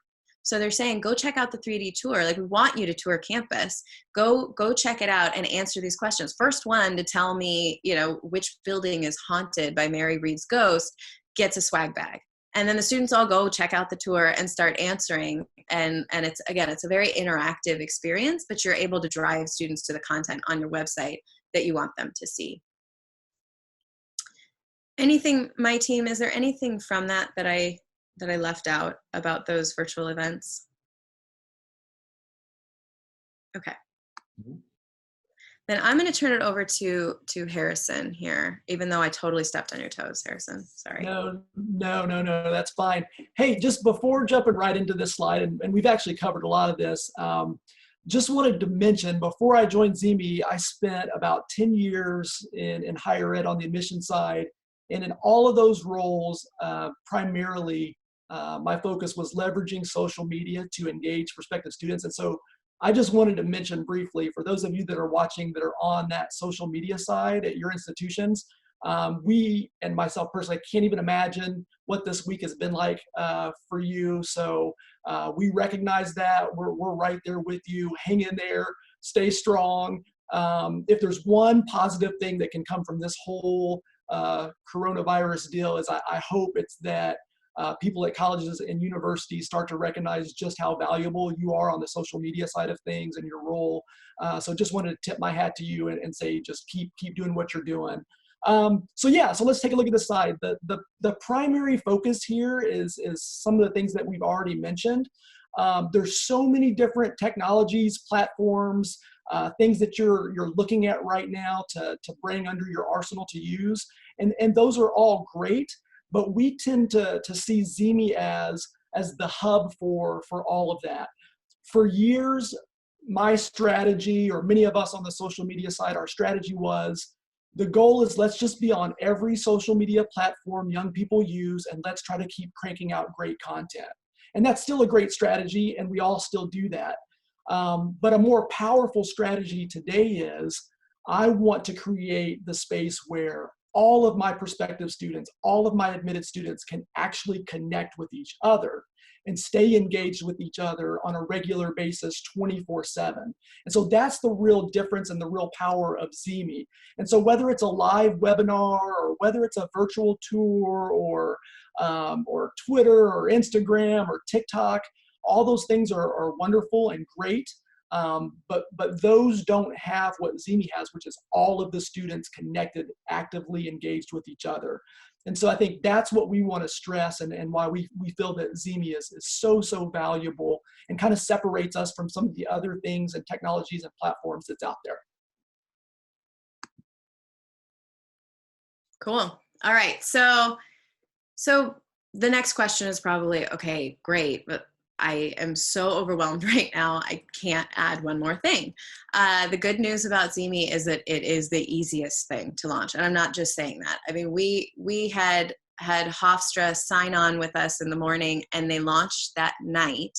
So they're saying, go check out the 3D tour. Like, we want you to tour campus. Go check it out and answer these questions. First one to tell me, which building is haunted by Mary Reed's ghost gets a swag bag. And then the students all go check out the tour and start answering. And it's a very interactive experience, but you're able to drive students to the content on your website that you want them to see. Anything, my team, is there anything from that I left out about those virtual events? Okay. Then I'm going to turn it over to Harrison here, even though I totally stepped on your toes, Harrison. Sorry. No, that's fine. Hey, just before jumping right into this slide, and we've actually covered a lot of this, just wanted to mention, before I joined ZeeMee, I spent about 10 years in higher ed on the admissions side. And in all of those roles, primarily, my focus was leveraging social media to engage prospective students. And so I just wanted to mention briefly, for those of you that are watching that are on that social media side at your institutions, we, and myself personally, can't even imagine what this week has been like for you. So we recognize that. We're right there with you. Hang in there. Stay strong. If there's one positive thing that can come from this whole coronavirus deal, is I hope it's that people at colleges and universities start to recognize just how valuable you are on the social media side of things and your role. So just wanted to tip my hat to you and say, just keep doing what you're doing. So let's take a look at this side. The primary focus here is some of the things that we've already mentioned. There's so many different technologies, platforms, things that you're looking at right now to bring under your arsenal to use. And those are all great. But we tend to see ZeeMee as the hub for all of that. For years, my strategy, or many of us on the social media side, our strategy was, the goal is, let's just be on every social media platform young people use, and let's try to keep cranking out great content. And that's still a great strategy, and we all still do that. But a more powerful strategy today is, I want to create the space where all of my prospective students, all of my admitted students can actually connect with each other. and stay engaged with each other on a regular basis 24/7. And so that's the real difference and the real power of ZeeMee. And so whether it's a live webinar or whether it's a virtual tour or Twitter or Instagram or TikTok, all those things are wonderful and great. But those don't have what ZeeMee has, which is all of the students connected, actively engaged with each other. And so I think that's what we want to stress, and why we feel that ZeeMee is so valuable and kind of separates us from some of the other things and technologies and platforms that's out there. Cool. All right. So the next question is probably, okay, great, but I am so overwhelmed right now, I can't add one more thing. The good news about ZeeMee is that it is the easiest thing to launch. And I'm not just saying that. I mean, we had Hofstra sign on with us in the morning, and they launched that night.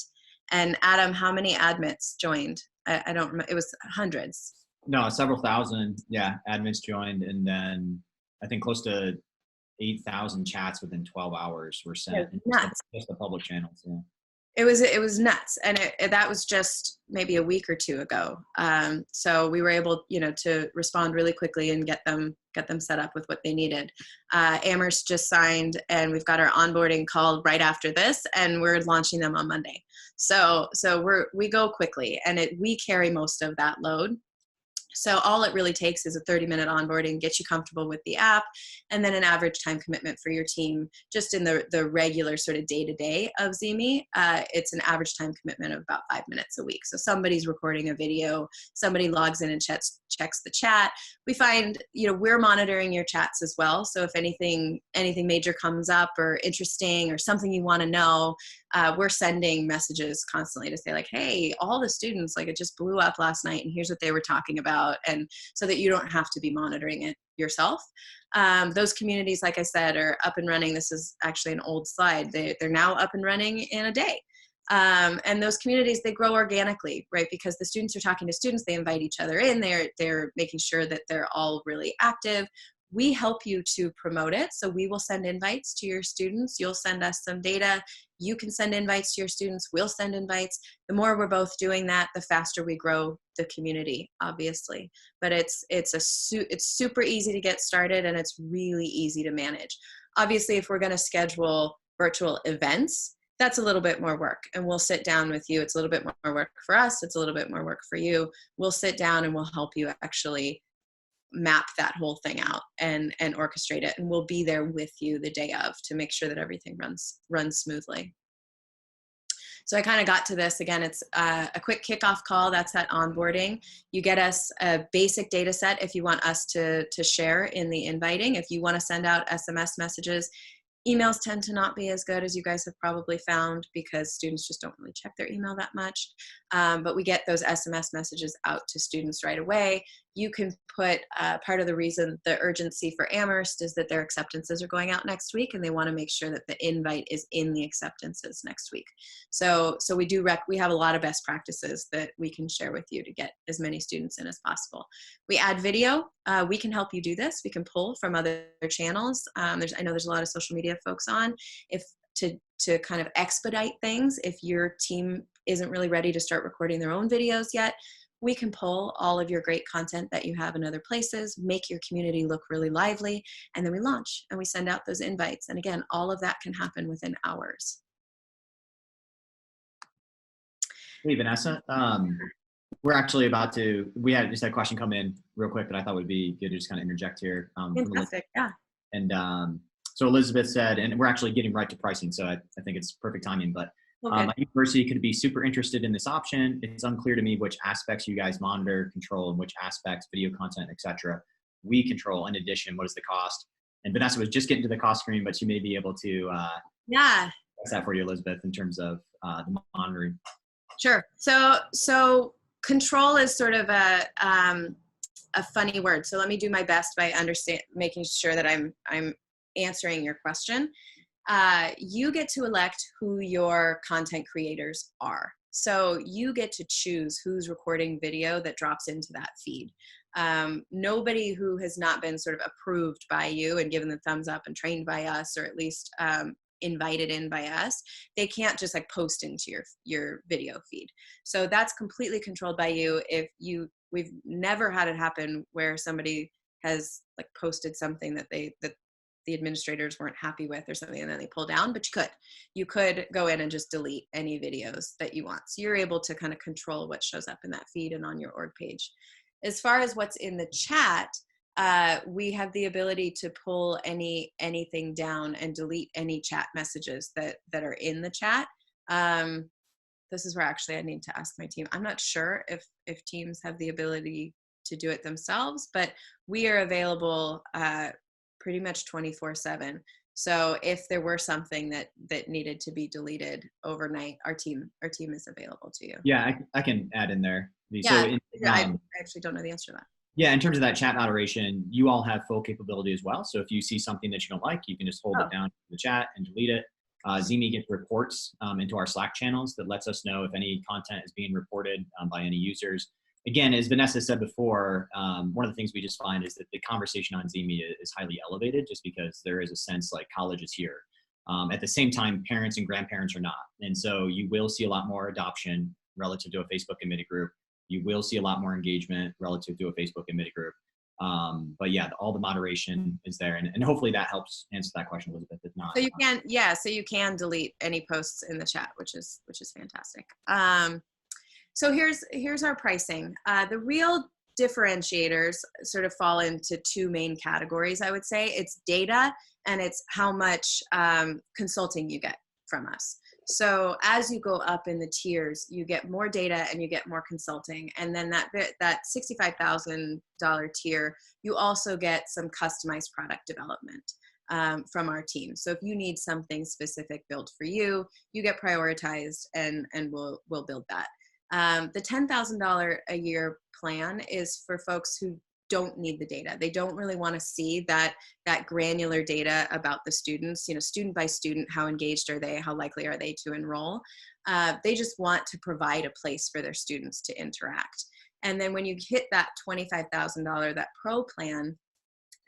And Adam, how many admits joined? I don't remember. It was hundreds. No, several thousand. Yeah, admins joined, and then I think close to 8,000 chats within 12 hours were sent. Nuts. Just the public channels. Yeah. It was nuts, and that was just maybe a week or two ago. So we were able, to respond really quickly and get them set up with what they needed. Amherst just signed, and we've got our onboarding call right after this, and we're launching them on Monday. So we go quickly, and we carry most of that load. So all it really takes is a 30-minute onboarding, get you comfortable with the app, and then an average time commitment for your team just in the regular sort of day-to-day of ZeeMee. It's an average time commitment of about 5 minutes a week. So somebody's recording a video, somebody logs in and checks the chat. We find, we're monitoring your chats as well. So if anything major comes up or interesting or something you want to know, we're sending messages constantly to say like, hey, all the students, like it just blew up last night and here's what they were talking about. And so that you don't have to be monitoring it yourself. Those communities, like I said, are up and running. This is actually an old slide. They're now up and running in a day. And those communities, they grow organically, right? Because the students are talking to students, they invite each other in, they're making sure that they're all really active. We help you to promote it. So we will send invites to your students. You'll send us some data. You can send invites to your students. We'll send invites. The more we're both doing that, the faster we grow the community, obviously. But it's super easy to get started, and it's really easy to manage. Obviously, if we're going to schedule virtual events, that's a little bit more work, and we'll sit down with you. It's a little bit more work for us. It's a little bit more work for you. We'll sit down and we'll help you actually map that whole thing out and orchestrate it. And we'll be there with you the day of to make sure that everything runs smoothly. So I kind of got to this again. It's a quick kickoff call. That's that onboarding. You get us a basic data set if you want us to share in the inviting. If you want to send out SMS messages, emails tend to not be as good, as you guys have probably found, because students just don't really check their email that much. But we get those SMS messages out to students right away. You can put part of the reason, the urgency for Amherst is that their acceptances are going out next week, and they want to make sure that the invite is in the acceptances next week. So we have a lot of best practices that we can share with you to get as many students in as possible. We add video. We can help you do this. We can pull from other channels. I know there's a lot of social media folks on. To kind of expedite things, if your team isn't really ready to start recording their own videos yet, we can pull all of your great content that you have in other places, make your community look really lively, and then we launch and we send out those invites. And again, all of that can happen within hours. Hey, Vanessa. We're actually we had just a question come in real quick that I thought would be good to just kind of interject here. Fantastic, yeah. And so Elizabeth said, and we're actually getting right to pricing, so I think it's perfect timing, but okay. My university could be super interested in this option. It's unclear to me which aspects you guys monitor, control, and which aspects, video content, etc., we control. In addition, what is the cost? And Vanessa was just getting to the cost screen, but she may be able to fix that for you, Elizabeth, in terms of the monitoring. Sure. So control is sort of a funny word. So let me do my best by making sure that I'm answering your question. You get to elect who your content creators are. So you get to choose who's recording video that drops into that feed. Nobody who has not been sort of approved by you and given the thumbs up and trained by us, or at least invited in by us, they can't just like post into your video feed. So that's completely controlled by you. We've never had it happen where somebody has like posted something that the administrators weren't happy with or something, and then they pull down, but you could go in and just delete any videos that you want. So you're able to kind of control what shows up in that feed and on your org page. As far as what's in the chat, we have the ability to pull anything down and delete any chat messages that are in the chat. This is where actually I need to ask my team. I'm not sure if teams have the ability to do it themselves, but we are available pretty much 24/7. So if there were something that needed to be deleted overnight, our team is available to you. Yeah, I can add in there. Yeah, I actually don't know the answer to that. Yeah, in terms of that chat moderation, you all have full capability as well. So if you see something that you don't like, you can just hold it down in the chat and delete it. ZeeMee gets reports into our Slack channels that lets us know if any content is being reported by any users. Again, as Vanessa said before, one of the things we just find is that the conversation on ZeeMee is highly elevated just because there is a sense like college is here. At the same time, parents and grandparents are not. And so you will see a lot more adoption relative to a Facebook committee group. You will see a lot more engagement relative to a Facebook committee group. But yeah, all the moderation is there. And hopefully that helps answer that question, Elizabeth. If not, so you can delete any posts in the chat, which is fantastic. So here's our pricing. The real differentiators sort of fall into two main categories, I would say. It's data and it's how much consulting you get from us. So as you go up in the tiers, you get more data and you get more consulting. And then that $65,000 tier, you also get some customized product development from our team. So if you need something specific built for you, you get prioritized and we'll build that. The $10,000 a year plan is for folks who don't need the data. They don't really want to see that granular data about the students, student by student, how engaged are they, how likely are they to enroll. They just want to provide a place for their students to interact. And then when you hit that $25,000, that pro plan,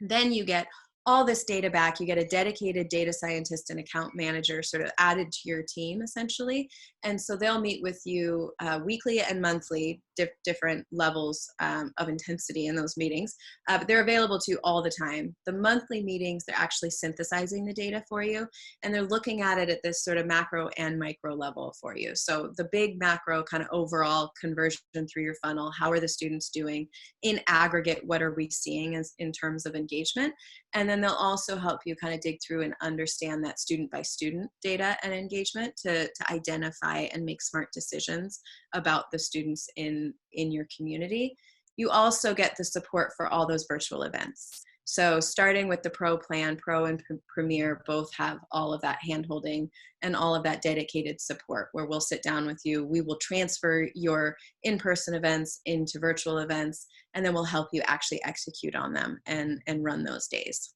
then you get all this data back. You get a dedicated data scientist and account manager sort of added to your team essentially. And so they'll meet with you weekly and monthly, different levels of intensity in those meetings, but they're available to you all the time. The monthly meetings, they're actually synthesizing the data for you, and they're looking at it at this sort of macro and micro level for you. So the big macro kind of overall conversion through your funnel, how are the students doing? In aggregate, what are we seeing in terms of engagement? And then they'll also help you kind of dig through and understand that student by student data and engagement to identify and make smart decisions about the students in your community. You also get the support for all those virtual events. So starting with the Pro plan, Pro and Premier both have all of that handholding and all of that dedicated support where we'll sit down with you. We will transfer your in-person events into virtual events, and then we'll help you actually execute on them and run those days.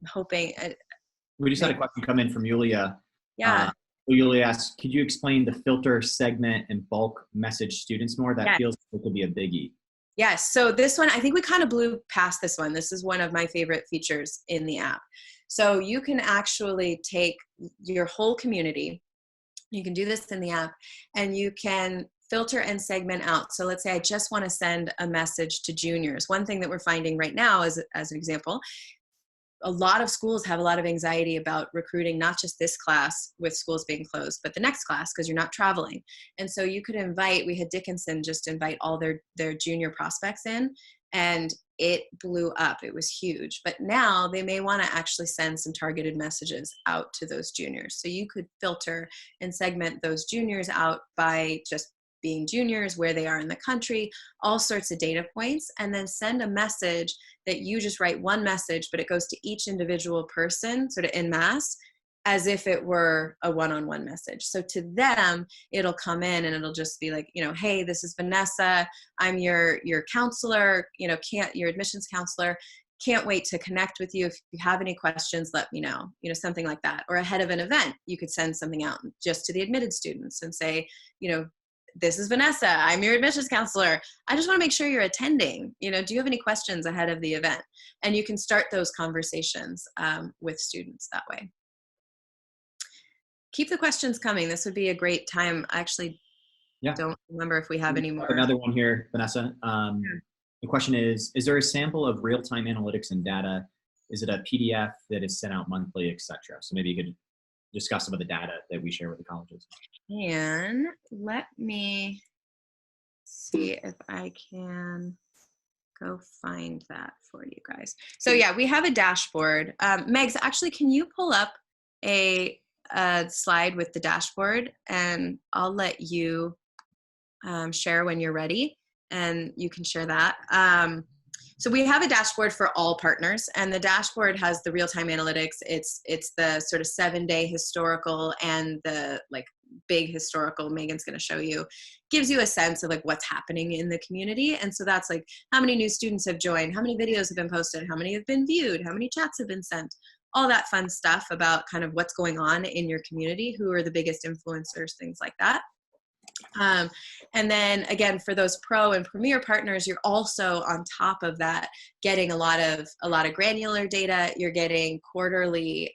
I'm hoping. We just had a question come in from Yulia. Yeah. Yulia asks, could you explain the filter, segment, and bulk message students more? That feels like it could be a biggie. Yes, so this one, I think we kind of blew past this one. This is one of my favorite features in the app. So you can actually take your whole community, you can do this in the app, and you can filter and segment out. So let's say I just want to send a message to juniors. One thing that we're finding right now is, as an example, a lot of schools have a lot of anxiety about recruiting, not just this class with schools being closed, but the next class because you're not traveling. And so you could we had Dickinson just invite all their junior prospects in, and it blew up. It was huge. But now they may want to actually send some targeted messages out to those juniors. So you could filter and segment those juniors out by just being juniors, where they are in the country, all sorts of data points, and then send a message that you just write one message, but it goes to each individual person sort of en masse as if it were a one-on-one message. So to them, it'll come in and it'll just be like, hey, this is Vanessa. I'm your counselor, your admissions counselor. Can't wait to connect with you. If you have any questions, let me know, something like that. Or ahead of an event, you could send something out just to the admitted students and say, this is Vanessa. I'm your admissions counselor. I just want to make sure you're attending. Do you have any questions ahead of the event? And you can start those conversations with students that way. keep the questions coming. This would be a great time. I actually don't remember if we have any more. Another one here, Vanessa. The question is there a sample of real-time analytics and data? Is it a PDF that is sent out monthly, et cetera? So maybe you could discuss some of the data that we share with the colleges. And let me see if I can go find that for you guys. So yeah, we have a dashboard. Megs, actually, can you pull up a slide with the dashboard, and I'll let you share when you're ready, and you can share that. So we have a dashboard for all partners, and the dashboard has the real-time analytics. It's the sort of 7-day historical and the like big historical Megan's going to show you, gives you a sense of like what's happening in the community. And so that's like how many new students have joined, how many videos have been posted, how many have been viewed, how many chats have been sent, all that fun stuff about kind of what's going on in your community, who are the biggest influencers, things like that. And then again, for those pro and premier partners, you're also on top of that getting a lot of granular data. You're getting quarterly,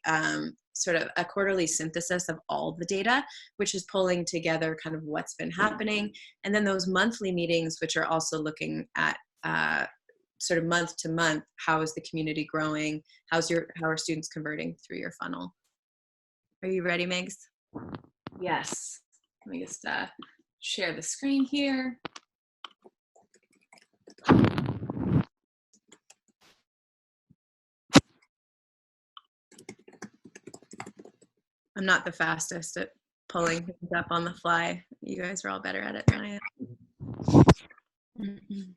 sort of a quarterly synthesis of all the data, which is pulling together kind of what's been happening. And then those monthly meetings, which are also looking at sort of month to month, how is the community growing? How are students converting through your funnel? Are you ready, Megs? Yes. Let me just share the screen here. I'm not the fastest at pulling things up on the fly. You guys are all better at it than I am.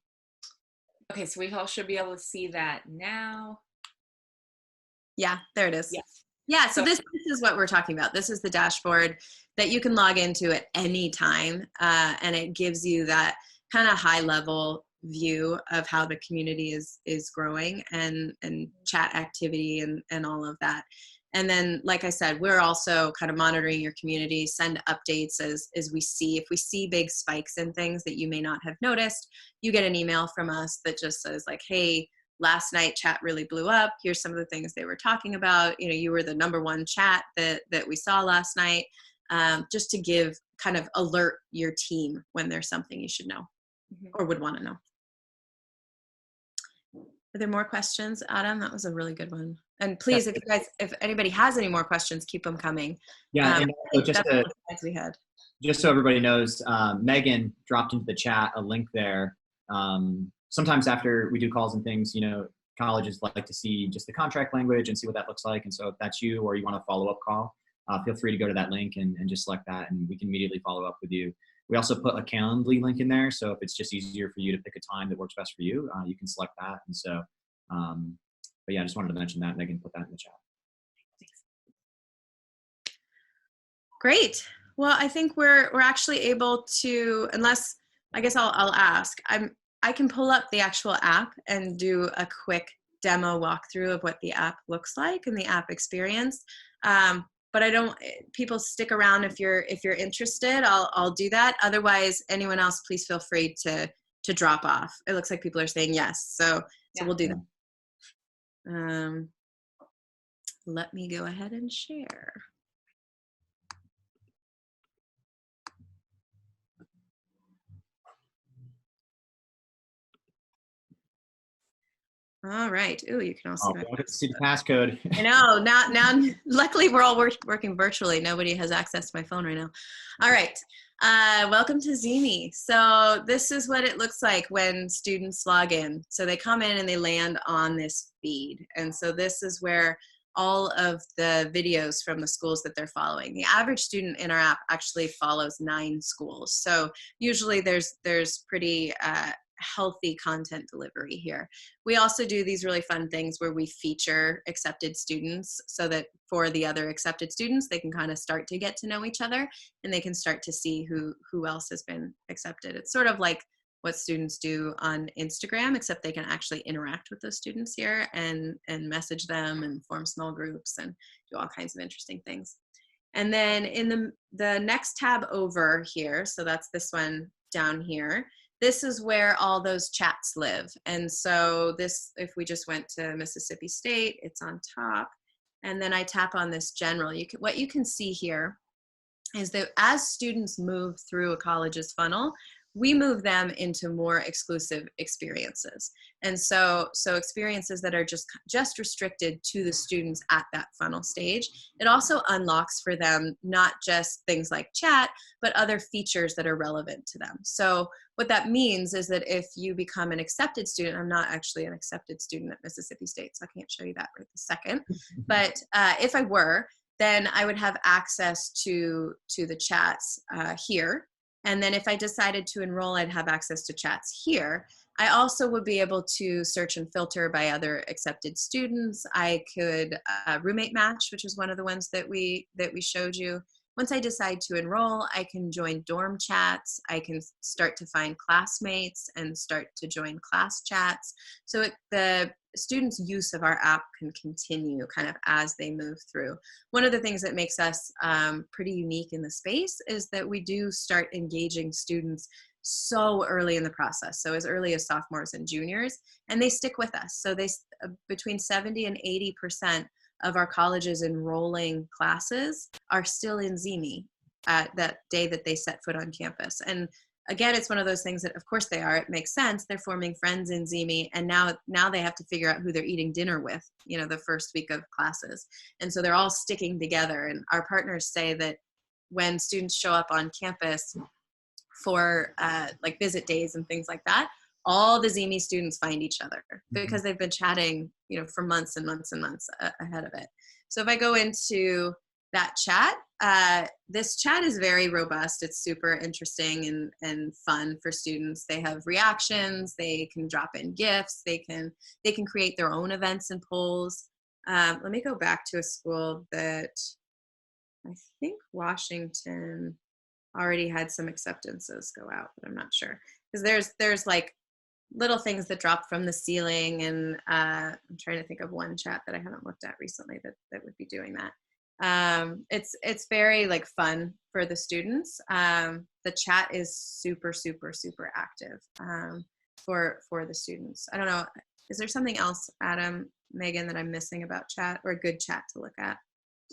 Okay, so we all should be able to see that now. Yeah, there it is. Yes. Yeah, so this is what we're talking about. This is the dashboard that you can log into at any time, and it gives you that kind of high-level view of how the community is growing and chat activity and all of that. And then, like I said, we're also kind of monitoring your community, send updates as we see. If we see big spikes in things that you may not have noticed, you get an email from us that just says like, hey, last night chat really blew up. Here's some of the things they were talking about. You know, you were the #1 chat that we saw last night, just to give kind of alert your team when there's something you should know or would want to know. Are there more questions, Adam? That was a really good one. And please, if anybody has any more questions, keep them coming. Yeah, and just so everybody knows, Megan dropped into the chat a link there. Sometimes after we do calls and things, you know, colleges like to see just the contract language and see what that looks like. And so if that's you or you want a follow-up call, feel free to go to that link and just select that, and we can immediately follow up with you. We also put a Calendly link in there, so if it's just easier for you to pick a time that works best for you, you can select that. And so, but yeah, I just wanted to mention that. Megan put that in the chat. Great. Well, I think we're actually able to, unless, I guess I'll ask. I can pull up the actual app and do a quick demo walkthrough of what the app looks like and the app experience. But I don't, people stick around if you're interested, I'll do that. Otherwise, anyone else, please feel free to drop off. It looks like people are saying yes. So we'll do that. Let me go ahead and share. All right. Ooh, you can also see the passcode. I know. Now, luckily, we're all working virtually. Nobody has access to my phone right now. All right. Welcome to ZeeMee. So this is what it looks like when students log in. So they come in and they land on this feed. And so this is where all of the videos from the schools that they're following. The average student in our app actually follows 9 schools. So usually there's pretty healthy content delivery here. We also do these really fun things where we feature accepted students so that for the other accepted students, they can kind of start to get to know each other and they can start to see who else has been accepted. It's sort of like what students do on Instagram, except they can actually interact with those students here and message them and form small groups and do all kinds of interesting things. And then in the next tab over here, so that's this one down here, this is where all those chats live. And so this, if we just went to Mississippi State, it's on top. And then I tap on this general. What you can see here is that as students move through a college's funnel, we move them into more exclusive experiences. And so experiences that are just restricted to the students at that funnel stage. It also unlocks for them not just things like chat, but other features that are relevant to them. So what that means is that if you become an accepted student, I'm not actually an accepted student at Mississippi State, so I can't show you that right this second. But if I were, then I would have access to the chats here. And then if I decided to enroll, I'd have access to chats here. I also would be able to search and filter by other accepted students. I could roommate match, which is one of the ones that we showed you. Once I decide to enroll, I can join dorm chats. I can start to find classmates and start to join class chats. So the students' use of our app can continue kind of as they move through. One of the things that makes us pretty unique in the space is that we do start engaging students so early in the process, so as early as sophomores and juniors, and they stick with us. So they between 70 and 80% of our colleges enrolling classes are still in ZeeMee at that day that they set foot on campus. And again, it's one of those things that, of course they are, it makes sense. They're forming friends in ZeeMee, and now they have to figure out who they're eating dinner with, you know, the first week of classes. And so they're all sticking together. And our partners say that when students show up on campus for like visit days and things like that, all the ZeeMee students find each other because they've been chatting, you know, for months and months and months ahead of it. So if I go into that chat, this chat is very robust. It's super interesting and fun for students. They have reactions. They can drop in GIFs. They can create their own events and polls. Let me go back to a school that I think Washington already had some acceptances go out, but I'm not sure, because there's like little things that drop from the ceiling, and I'm trying to think of one chat that I haven't looked at recently that would be doing that. It's very like fun for the students. The chat is super active for the students. I don't know, is there something else, Adam, Megan, that I'm missing about chat, or a good chat to look at?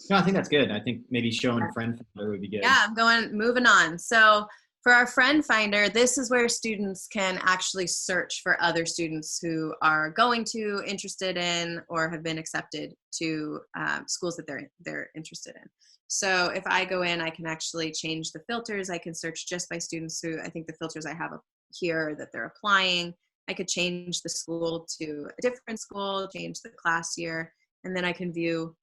No, I think that's good. I think maybe showing friend finder would be good. Yeah, moving on. So for our friend finder, this is where students can actually search for other students who are going to, interested in, or have been accepted to schools that they're interested in. So if I go in, I can actually change the filters. I can search just by students who, I think the filters I have up here that they're applying. I could change the school to a different school, change the class year, and then I can view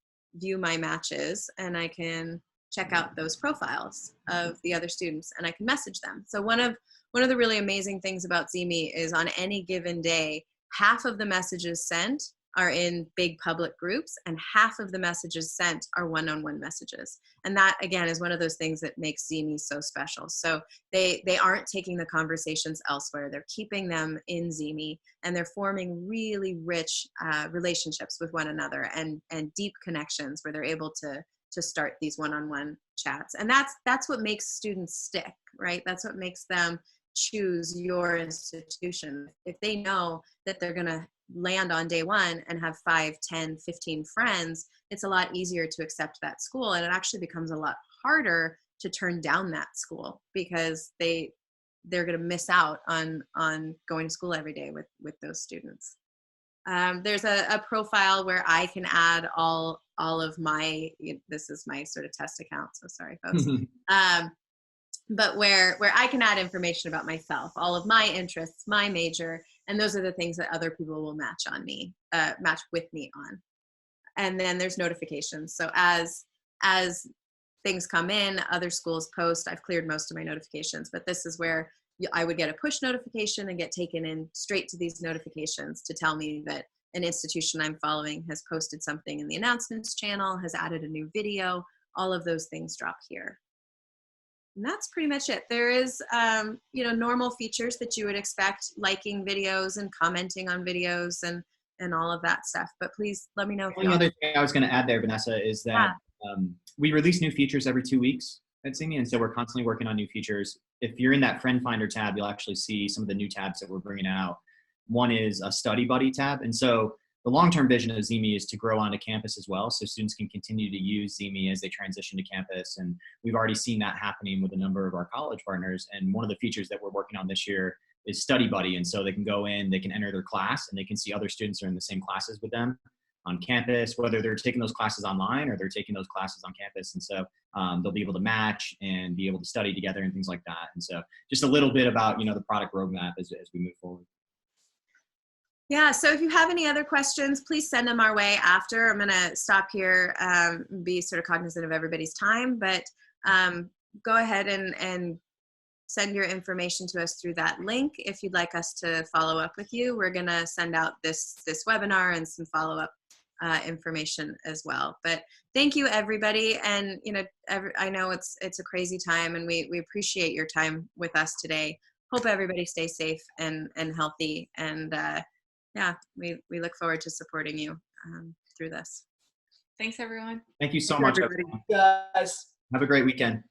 my matches, and I can check out those profiles of the other students, and I can message them. So one of the really amazing things about ZeeMee is on any given day, half of the messages sent are in big public groups, and half of the messages sent are one-on-one messages. And that, again, is one of those things that makes ZeeMee so special. So they aren't taking the conversations elsewhere. They're keeping them in ZeeMee, and they're forming really rich relationships with one another and deep connections where they're able to start these one-on-one chats. And that's what makes students stick, right? That's what makes them choose your institution. If they know that they're gonna land on day one and have 5, 10, 15 friends, it's a lot easier to accept that school. And it actually becomes a lot harder to turn down that school because they're gonna miss out on going to school every day with those students. There's a profile where I can add all of my, this is my sort of test account, so sorry folks. But where I can add information about myself, all of my interests, my major, and those are the things that other people will match with me on. And then there's notifications. So as things come in, other schools post, I've cleared most of my notifications, but this is where I would get a push notification and get taken in straight to these notifications to tell me that an institution I'm following has posted something in the announcements channel, has added a new video. All of those things drop here. And that's pretty much it. There is, normal features that you would expect, liking videos and commenting on videos and all of that stuff. But please let me know. The only other thing I was going to add there, Vanessa, is that we release new features every 2 weeks at ZeeMee, and so we're constantly working on new features. If you're in that friend finder tab, you'll actually see some of the new tabs that we're bringing out. One is a study buddy tab. And so the long-term vision of ZeeMee is to grow onto campus as well, so students can continue to use ZeeMee as they transition to campus. And we've already seen that happening with a number of our college partners. And one of the features that we're working on this year is Study Buddy. And so they can go in, they can enter their class, and they can see other students who are in the same classes with them on campus, whether they're taking those classes online or they're taking those classes on campus. And so they'll be able to match and be able to study together and things like that. And so just a little bit about, the product roadmap as we move forward. Yeah, so if you have any other questions, please send them our way after. I'm going to stop here, be sort of cognizant of everybody's time, but go ahead and send your information to us through that link. If you'd like us to follow up with you, we're going to send out this webinar and some follow-up information as well. But thank you, everybody. And, I know it's a crazy time, and we appreciate your time with us today. Hope everybody stays safe and healthy. And yeah, we look forward to supporting you through this. Thanks, everyone. Thank you so much, everybody. Guys. Have a great weekend.